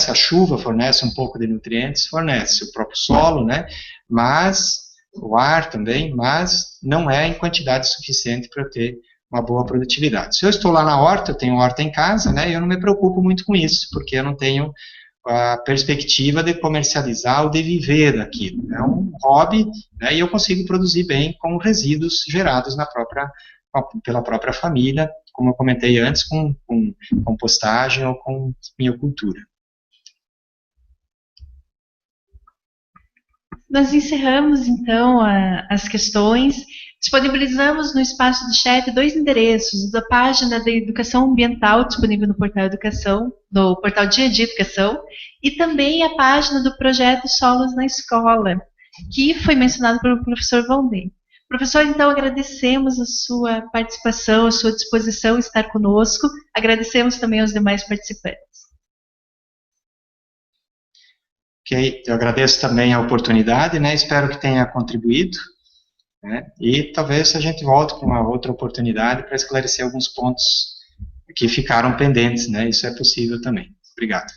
a chuva fornece um pouco de nutrientes, fornece o próprio solo, né? Mas o ar também, mas não é em quantidade suficiente para ter uma boa produtividade. Se eu estou lá na horta, eu tenho horta em casa, né? Eu não me preocupo muito com isso, porque eu não tenho a perspectiva de comercializar ou de viver daquilo. É um hobby, né? E eu consigo produzir bem com resíduos gerados pela própria família, como eu comentei antes, com compostagem ou com miocultura. Nós encerramos, então, as questões. Disponibilizamos no espaço do chat 2 endereços, da página da Educação Ambiental, disponível no portal Educação, no portal Dia a Dia Educação, e também a página do projeto Solos na Escola, que foi mencionado pelo professor Valnei. Professor, então, agradecemos a sua participação, a sua disposição em estar conosco. Agradecemos também aos demais participantes. Ok, eu agradeço também a oportunidade, né? Espero que tenha contribuído, né? E talvez a gente volte para uma outra oportunidade para esclarecer alguns pontos que ficaram pendentes, né? Isso é possível também. Obrigado.